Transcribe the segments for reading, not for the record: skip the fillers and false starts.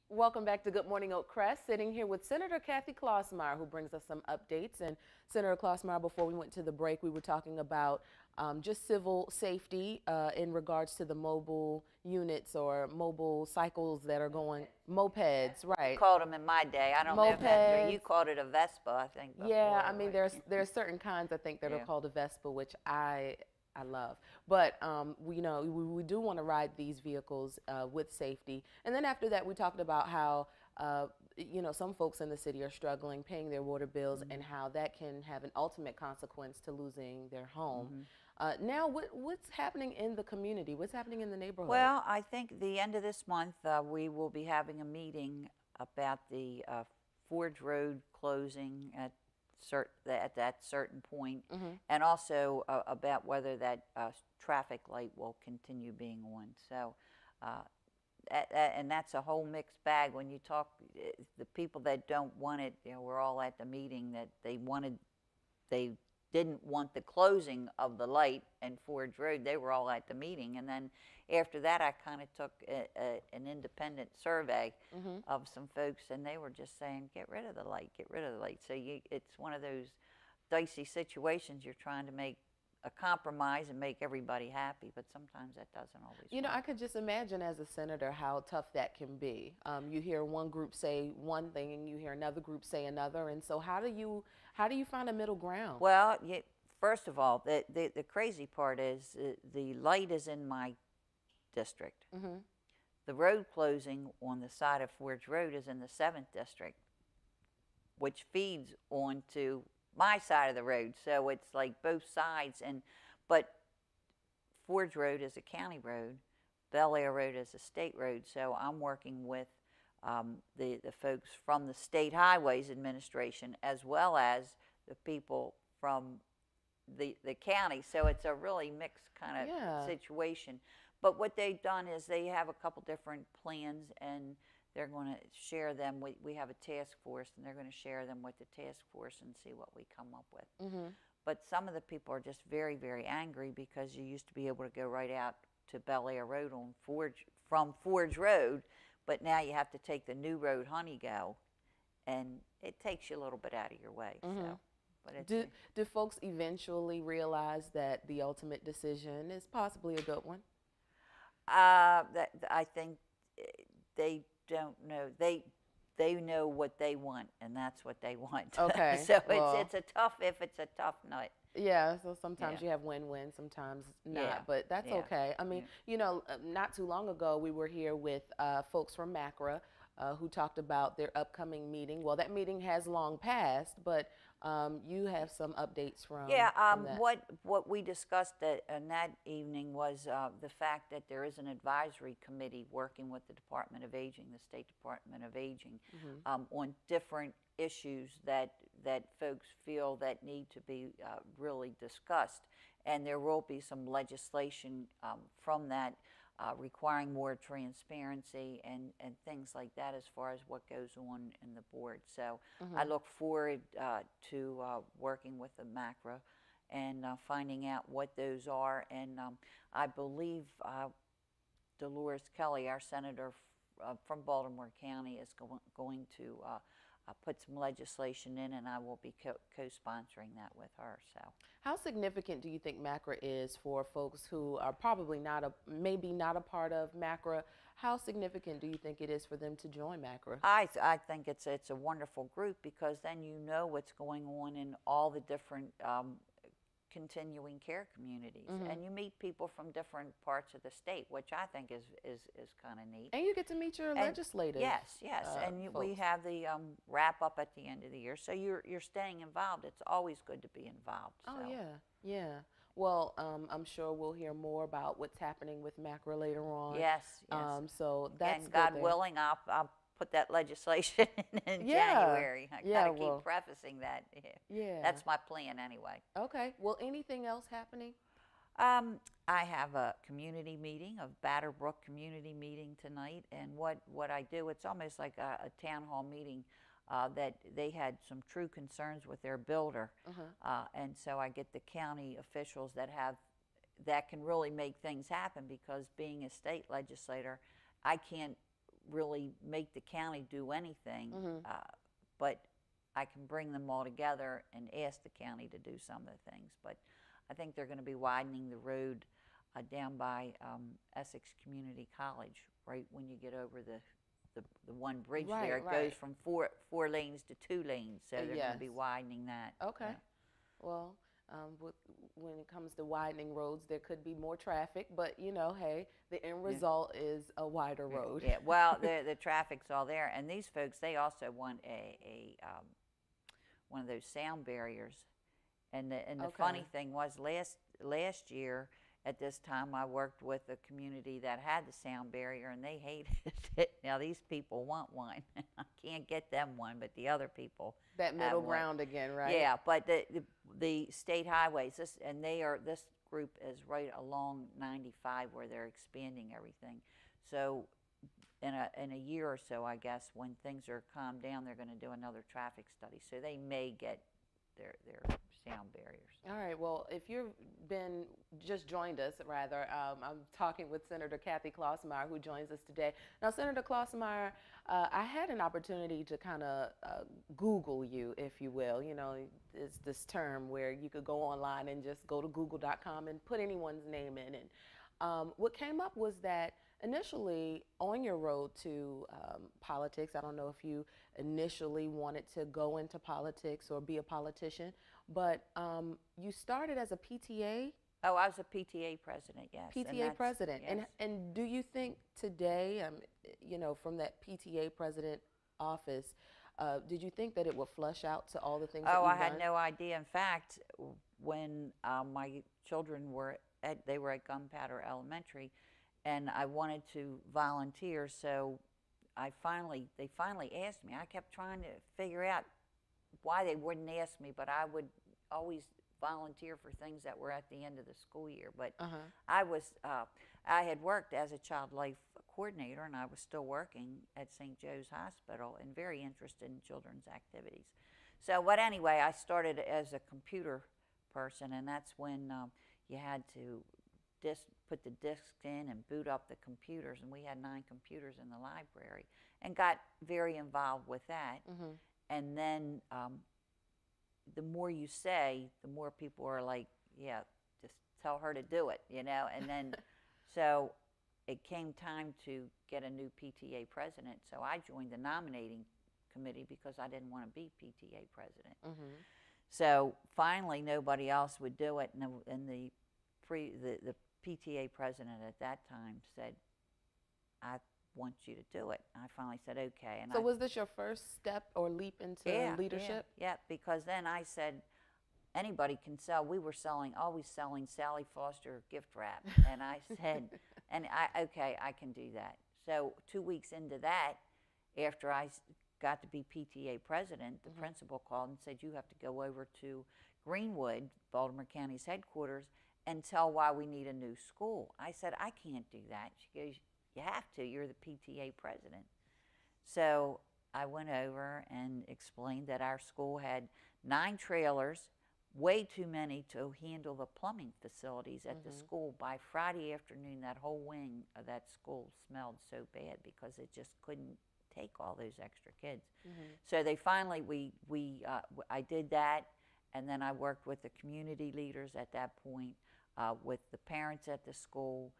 Welcome back to Good Morning Oak Crest. Sitting here with Senator Kathy Klausmeier, who brings us some updates. And Senator Klausmeier, before we went to the break, we were talking about just civil safety in regards to the mobile units or mobile cycles that are going, mopeds, right? Called them in my day. I don't know if that, you called it a Vespa, I think. Before, yeah, I mean, there's certain kinds I think that are called a Vespa, which I love. But we do want to ride these vehicles with safety. And then after that, we talked about how some folks in the city are struggling paying their water bills, and how that can have an ultimate consequence to losing their home. Now, what's happening in the community? What's happening in the neighborhood? Well, I think the end of this month we will be having a meeting about the Forge Road closing at that certain point, and also about whether that traffic light will continue being on. So, and that's a whole mixed bag. When you talk, the people that don't want it, we're all at the meeting that they didn't want the closing of the light and Forge Road. They were all at the meeting, and then after that, I kind of took an independent survey of some folks, and they were just saying, "Get rid of the light, get rid of the light." So it's one of those dicey situations. You're trying to make a compromise and make everybody happy, but sometimes that doesn't always work. I could just imagine as a senator how tough that can be. You hear one group say one thing, and you hear another group say another, and so how do you find a middle ground? Well, first of all, the crazy part is the light is in my district. The road closing on the side of Forge Road is in the 7th district, which feeds onto my side of the road. So it's like both sides. But Forge Road is a county road, Bel Air Road is a state road. So I'm working with the folks from the State Highways Administration, as well as the people from the county. So it's a really mixed kind of situation. But what they've done is they have a couple different plans, and they're going to share them. We have a task force, and they're going to share them with the task force and see what we come up with. But some of the people are just very, very angry because you used to be able to go right out to Bel Air Road from Forge Road, but now you have to take the new road, Honeygo, and it takes you a little bit out of your way. So. Do folks eventually realize that the ultimate decision is possibly a good one? I think they don't know. They know what they want, and that's what they want. Okay. So it's a tough nut. Yeah, so sometimes you have win-win, sometimes not, but that's okay. I mean, not too long ago, we were here with folks from MACRA who talked about their upcoming meeting. Well, that meeting has long passed, but you have some updates from from that. What we discussed in that evening was the fact that there is an advisory committee working with the Department of Aging, the State Department of Aging, on different issues that folks feel that need to be really discussed. And there will be some legislation from that requiring more transparency and things like that as far as what goes on in the board. So I look forward to working with the MACRA and finding out what those are. And I believe Dolores Kelly, our senator from Baltimore County, is going to put some legislation in, and I will be co-sponsoring that with her. So, how significant do you think MACRA is for folks who are probably maybe not a part of MACRA? How significant do you think it is for them to join MACRA? I think it's a wonderful group, because then you know what's going on in all the different continuing care communities, and you meet people from different parts of the state, which I think is kind of neat. And you get to meet your legislators. Yes, and we have the wrap up at the end of the year, so you're staying involved. It's always good to be involved. So. Oh yeah. Well, I'm sure we'll hear more about what's happening with MACRA later on. Yes. So that's and God willing, I'll put that legislation in January. I gotta keep prefacing that. Yeah. That's my plan anyway. Okay. Well, anything else happening? I have a community meeting, a Batterbrook community meeting tonight, and what I do, it's almost like a town hall meeting. That they had some true concerns with their builder, and so I get the county officials that can really make things happen, because being a state legislator, I can't really make the county do anything, but I can bring them all together and ask the county to do some of the things. But I think they're going to be widening the road down by Essex Community College, right when you get over the one bridge there. It goes from four lanes to 2 lanes, so they're going to be widening that. Okay. Yeah. Well, when it comes to widening roads, there could be more traffic, but you know, hey, the end result is a wider road. Yeah. Well, the traffic's all there, and these folks, they also want one of those sound barriers. And the funny thing was, last year at this time, I worked with a community that had the sound barrier, and they hated it. Now these people want one. I can't get them one, but the other people that middle ground again, right? Yeah, but the state highways, this group is right along 95 where they're expanding everything. So in a year or so, I guess, when things are calmed down, they're going to do another traffic study. So they may get their sound barriers. All right. Well, if you've just joined us, rather, I'm talking with Senator Kathy Klausmeier, who joins us today. Now, Senator Klausmeier, I had an opportunity to kind of Google you, if you will. You know, it's this term where you could go online and just go to google.com and put anyone's name in. And what came up was that initially on your road to politics, I don't know if you initially wanted to go into politics or be a politician, but you started as a PTA? Oh, I was a PTA president, yes. PTA president. Yes. And do you think today, you know, from that PTA president office, did you think that it would flush out to all the things that you've done? I had no idea. In fact, when my children were at Gunpowder Elementary, and I wanted to volunteer, so they finally asked me. I kept trying to figure out why they wouldn't ask me, but I would always volunteer for things that were at the end of the school year. But I had worked as a child life coordinator, and I was still working at St. Joe's Hospital and very interested in children's activities. So, but anyway, I started as a computer person, and that's when you had to put the discs in and boot up the computers, and we had 9 computers in the library, and got very involved with that. And then the more you say, the more people are like, yeah, just tell her to do it, you know. And then so it came time to get a new PTA president, so I joined the nominating committee because I didn't want to be PTA president. So finally nobody else would do it, and the PTA president at that time said, I want you to do it. And I finally said, okay. And so was this your first step or leap into leadership? Yeah, because then I said, anybody can sell. We were always selling Sally Foster gift wrap. And I said, okay, I can do that. So 2 weeks into that, after I got to be PTA president, the principal called and said, you have to go over to Greenwood, Baltimore County's headquarters, and tell why we need a new school. I said, I can't do that. She goes, you have to. You're the PTA president. So I went over and explained that our school had 9 trailers, way too many to handle the plumbing facilities at the school. By Friday afternoon, that whole wing of that school smelled so bad because it just couldn't take all those extra kids. So they finally, I did that, and then I worked with the community leaders at that point, with the parents at the school,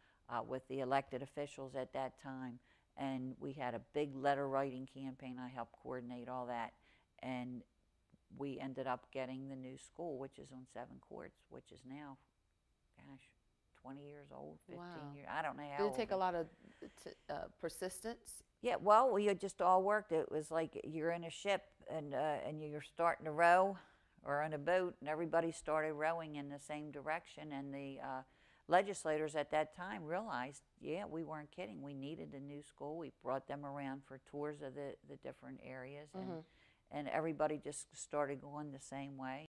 with the elected officials at that time, and we had a big letter writing campaign. I helped coordinate all that, and we ended up getting the new school, which is on 7 Courts, which is now, gosh, 20 years old, 15 years. I don't know how. Did it take a lot of persistence? Yeah, well, we had just all worked. It was like you're in a ship and you're starting to row, or on a boat, and everybody started rowing in the same direction, and the legislators at that time realized, yeah, we weren't kidding. We needed a new school. We brought them around for tours of the different areas, and everybody just started going the same way.